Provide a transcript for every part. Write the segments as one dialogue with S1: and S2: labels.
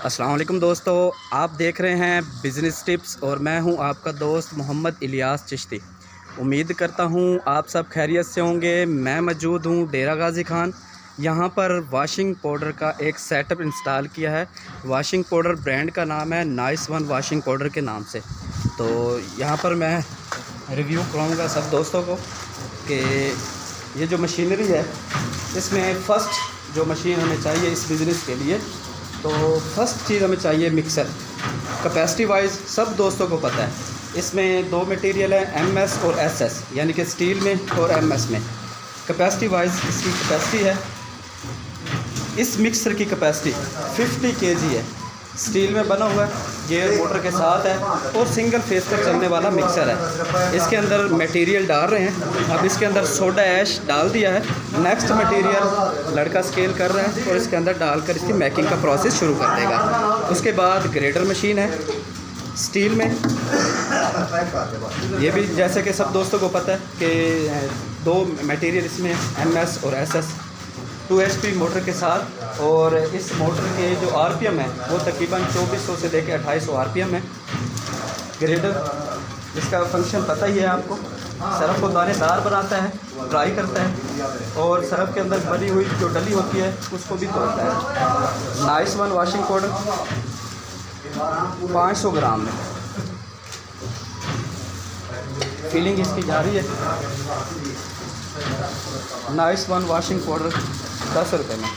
S1: अस्सलाम वालेकुम दोस्तों, आप देख रहे हैं बिज़नेस टिप्स और मैं हूं आपका दोस्त मोहम्मद इलियास चिश्ती। उम्मीद करता हूं आप सब खैरियत से होंगे। मैं मौजूद हूं डेरा गाज़ी खान। यहां पर वॉशिंग पाउडर का एक सेटअप इंस्टॉल किया है। वॉशिंग पाउडर ब्रांड का नाम है नाइस वन वॉशिंग पाउडर के नाम से। तो यहां पर मैं रिव्यू कराऊँगा सब दोस्तों को कि ये जो मशीनरी है इसमें फ़र्स्ट जो मशीन हमें चाहिए इस बिज़नेस के लिए, तो फर्स्ट चीज़ हमें चाहिए मिक्सर। कैपेसिटी वाइज सब दोस्तों को पता है इसमें दो मटेरियल है, एमएस और एसएस, यानी कि स्टील में और एमएस में। कैपेसिटी वाइज इसकी कैपेसिटी है, इस मिक्सर की कैपेसिटी 50 केजी है। स्टील में बना हुआ है, गियर मोटर के साथ है और सिंगल फेस पर चलने वाला मिक्सर है। इसके अंदर मटेरियल डाल रहे हैं। अब इसके अंदर सोडा ऐश डाल दिया है। नेक्स्ट मटेरियल लड़का स्केल कर रहा है और इसके अंदर डालकर इसकी मैकिंग का प्रोसेस शुरू कर देगा। उसके बाद ग्रेडर मशीन है स्टील में। ये भी जैसे कि सब दोस्तों को पता है कि दो मटेरियल इसमें एमएस और एसएस 2 HP मोटर के साथ, और इस मोटर के जो आरपीएम है वो तकरीबन 2400 से लेकर 2800 आरपीएम है। ग्रेडर इसका फंक्शन पता ही है आपको, सरफ को दानेदार बनाता है, ड्राई करता है और सरफ के अंदर बनी हुई जो डली होती है उसको भी तोड़ता है। नाइस वन वॉशिंग पाउडर 500 ग्राम में फीलिंग इसकी जा रही है। नाइस वन वॉशिंग पाउडर 10 रुपये में।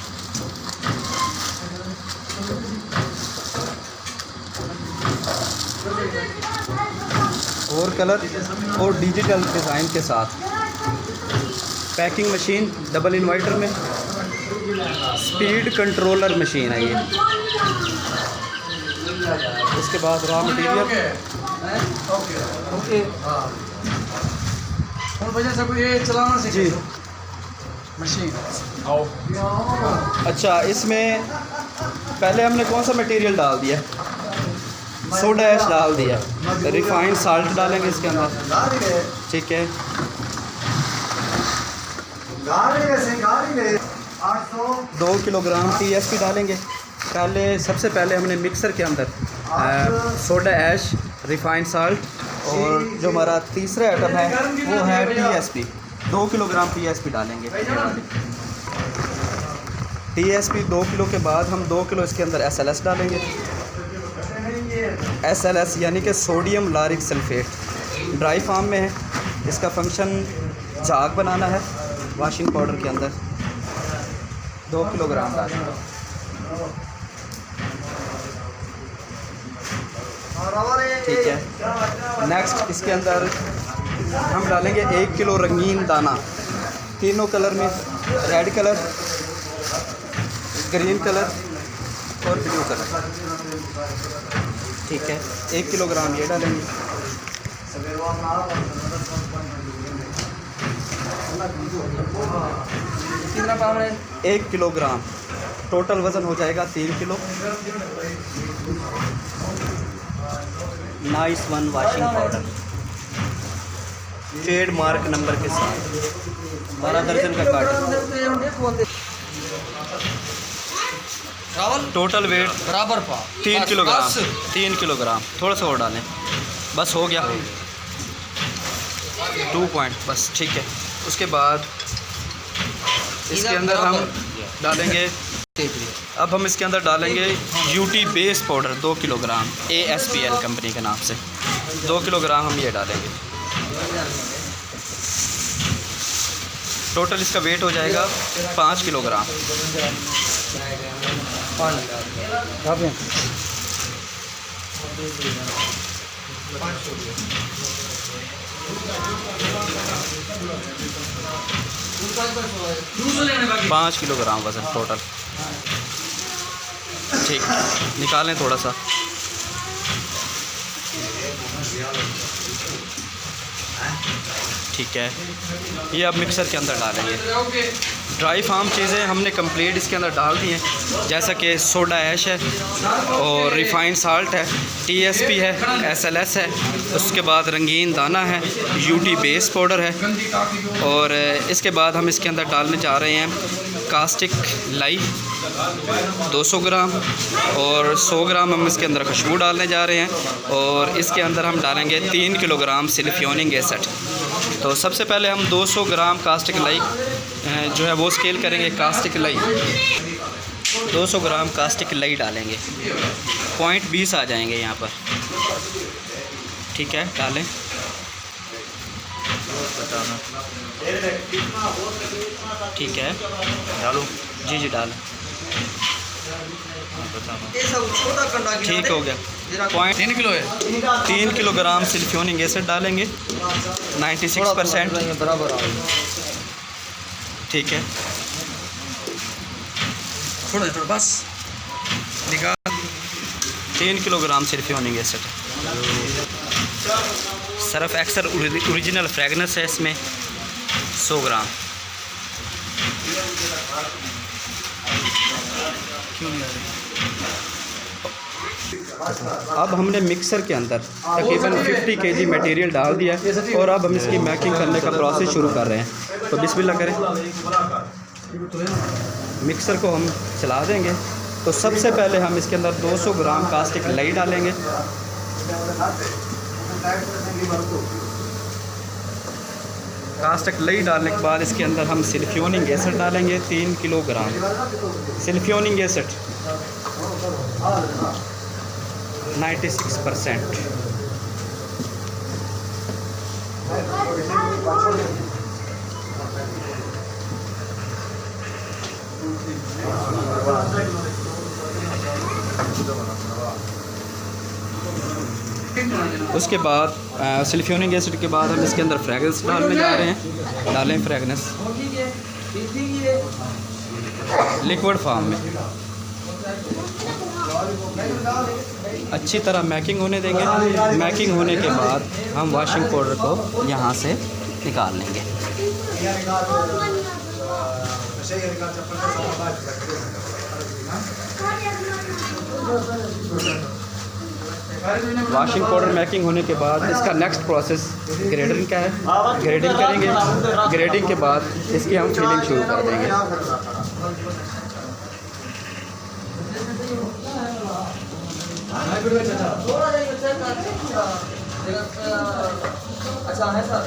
S1: और कलर और डिजिटल डिज़ाइन के साथ। पैकिंग मशीन डबल इन्वर्टर में, स्पीड कंट्रोलर मशीन है ये। इसके बाद रॉ मटेरियल जी
S2: मशीन।
S1: अच्छा, इसमें पहले हमने कौन सा मटेरियल डाल दिया? सोडा ऐश डाल दिया। रिफाइंड साल्ट डालेंगे इसके अंदर, ठीक है। 2 किलोग्राम TSP डालेंगे। सबसे पहले हमने मिक्सर के अंदर सोडा ऐश, रिफाइंड साल्ट और जो हमारा तीसरा आइटम है वो है TSP। 2 किलोग्राम TSP डालेंगे। TSP 2 किलो के बाद हम 2 किलो इसके अंदर SLS डालेंगे। SLS यानी कि सोडियम लारिक सल्फेट, ड्राई फार्म में है। इसका फंक्शन झाग बनाना है। वॉशिंग पाउडर के अंदर 2 किलोग्राम डालेंगे। ठीक है। नेक्स्ट इसके अंदर हम डालेंगे 1 किलो रंगीन दाना, तीनों कलर में, रेड कलर, ग्रीन कलर और ब्लू कलर, ठीक है। 1 किलोग्राम ये डालेंगे। कितना पाम है? 1 किलोग्राम। टोटल वज़न हो जाएगा 3 kilo. Nice one washing powder trademark number के साथ 12 दर्जन का कार्टन। टोटल वेट
S2: बराबर
S1: 3 किलोग्राम। 3 किलोग्राम, थोड़ा सा और डालें, बस हो गया। 2 पॉइंट बस, ठीक है। उसके बाद इसके अंदर हम डालेंगे, अब हम इसके अंदर डालेंगे UT base powder 2 kilogram, ASPL company के नाम से 2 किलोग्राम हम ये डालेंगे। टोटल इसका वेट हो जाएगा 5 किलोग्राम। पाँच किलोग्राम वज़न टोटल, ठीक। निकालें थोड़ा सा। ठीक है, ये अब मिक्सर के अंदर डालेंगे। ड्राई फार्म चीज़ें हमने कंप्लीट इसके अंदर डाल दी हैं, जैसा कि सोडा ऐश है और रिफाइंड साल्ट है, TSP है, SLS है, उसके बाद रंगीन दाना है, UT बेस पाउडर है, और इसके बाद हम इसके अंदर डालने जा रहे हैं कास्टिक लाई 200 ग्राम और 100 ग्राम हम इसके अंदर खुशबू डालने जा रहे हैं और इसके अंदर हम डालेंगे 3 किलोग्राम सिलिफ्योनिक एसिड। तो सबसे पहले हम 200 ग्राम कास्टिक लाई जो है वो स्केल करेंगे। कास्टिक लाई 200 ग्राम कास्टिक लाई डालेंगे, 0.20 आ जाएंगे यहाँ पर। ठीक है, डालें। ठीक है,
S2: डालो।
S1: जी डालें। ठीक हो गया।
S2: 3 किलो है।
S1: 3 किलोग्राम सिलिफ्योनिक एसिड डालेंगे 96%।
S2: बराबर।
S1: ठीक है,
S2: थोड़ा बस निकाल।
S1: 3 kilogram sulphonic acid. Surf Excel original fragrance है इसमें 100 ग्राम। अब हमने मिक्सर के अंदर तकरीबन 50 kg मटेरियल डाल दिया और अब हम इसकी मैकिंग करने का प्रोसेस शुरू कर रहे हैं। तो बिस्मिल्लाह करें। मिक्सर को हम चला देंगे। तो सबसे पहले हम इसके अंदर 200 ग्राम कास्टिक लाई डालेंगे। कास्टिक लाई डालने के बाद इसके अंदर हम सिलिफ्योनिक एसिड डालेंगे 3 किलोग्राम सिलिफ्योनिक एसिड 96%। उसके बाद सिलिफ्योनिक एसिड के बाद हम इसके अंदर फ्रेगनेंस डालने जा रहे हैं। डालें फ्रेगनेंस लिक्विड फॉर्म में। अच्छी तरह मैकिंग होने देंगे। मैकिंग होने के बाद हम वॉशिंग पाउडर को यहाँ से निकाल लेंगे। वॉशिंग पाउडर मैकिंग होने के बाद इसका नेक्स्ट प्रोसेस ग्रेडिंग का है। ग्रेडिंग करेंगे। ग्रेडिंग के बाद इसकी हम फिलिंग शुरू कर देंगे।
S2: अच्छा है सर।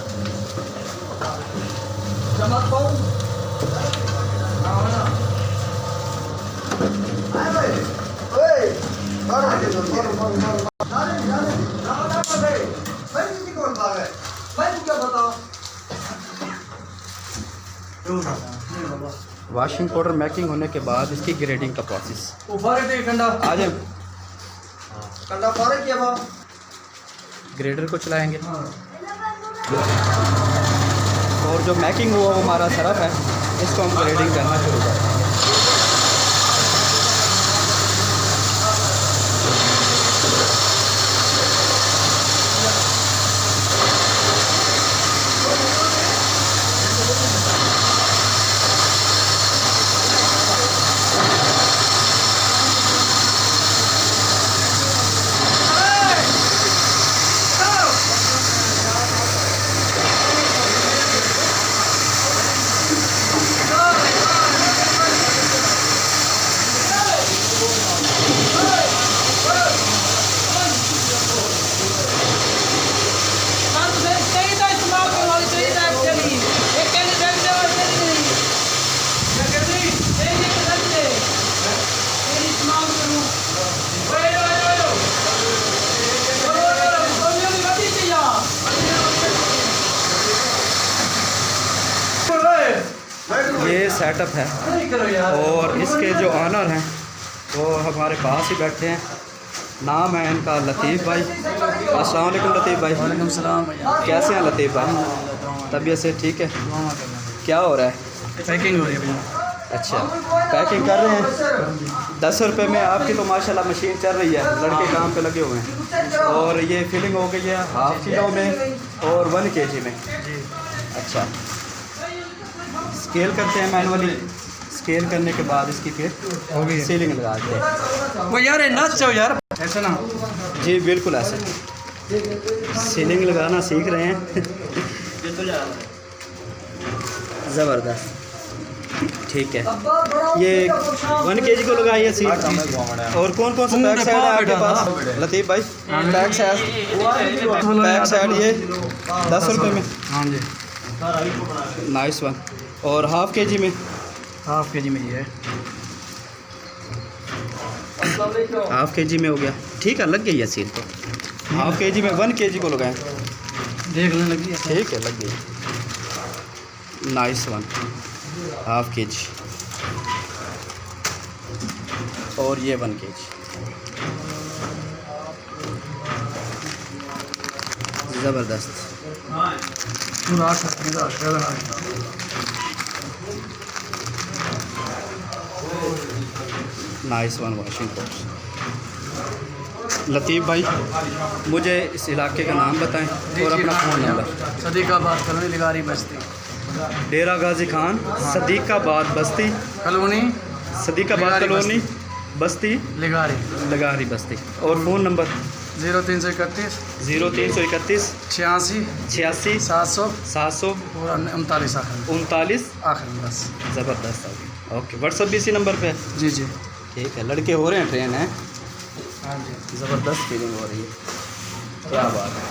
S1: वॉशिंग पाउडर मैकिंग होने के बाद इसकी ग्रेडिंग का प्रोसेस आ जाए। ग्रेडर को चलाएंगे और जो मैकिंग हुआ वो हमारा सरफ है, इसको हम ग्रेडिंग करना शुरू करेंगे। ये सेटअप है और इसके जो ऑनर हैं वो हमारे पास ही बैठे हैं। नाम है इनका लतीफ़ भाई। अस्सलाम वालेकुम लतीफ़ भाई।
S2: वालेकुम सलाम।
S1: कैसे हैं लतीफ़ भाई? तबीयत से ठीक है? क्या हो रहा है?
S2: पैकिंग हो रही है भैया।
S1: अच्छा, पैकिंग कर रहे हैं। 10 रुपये में आपकी तो माशाल्लाह मशीन चल रही है। लड़के काम पे लगे हुए हैं और ये फिलिंग हो गई है 1/2 किलो में और 1 kg में। अच्छा, स्केल करते हैं मैनुअली। स्केल करने के बाद इसकी फिर
S2: हो गई
S1: सीलिंग लगाते हैं।
S2: वो यार नाच जाओ यार, ऐसा ना।
S1: जी बिल्कुल ऐसे सीलिंग लगाना सीख रहे हैं। ज़बरदस्त। ठीक है, ये 1 kg को लगाइए सीट। और कौन कौन सा पैक साइड है आपके पास लतीफ़ भाई? पैक साइड ये 10 रुपये में।
S2: हाँ जी,
S1: नाइस वन। और हाफ़ kg में?
S2: हाफ के जी में ये है।
S1: हाफ़ kg में हो गया, ठीक है, लग गई है सील तो। हाफ़ kg में 1 kg को लगाएं।
S2: देखने लगी है।
S1: ठीक है, लग गई। Nice one, half kg। और ये 1 kg। ज़बरदस्त।
S2: पूरा सकते हैं।
S1: Nice one washing box. Latif Bhai, मुझे इस इलाके का नाम बताएं और अपना फ़ोन नंबर।
S2: सदीकाबाद कॉलोनी लिगारी बस्ती।
S1: डेरा गाजी खान, सदीकाबाद बस्ती,
S2: कॉलोनी
S1: सदीकाबाद कॉलोनी बस्ती,
S2: लिगारी।
S1: लगारी बस्ती। और फ़ोन नंबर
S2: 0331
S1: 0331
S2: 86
S1: 86
S2: 700
S1: 700
S2: और 39 आखिर
S1: 39।
S2: आखिर में बस।
S1: ज़बरदस्त। ओके, व्हाट्सअप भी इसी नंबर पे है?
S2: जी जी।
S1: ठीक है, लड़के हो रहे हैं ट्रेन है।
S2: हाँ जी,
S1: ज़बरदस्त फीलिंग हो रही है, क्या बात है।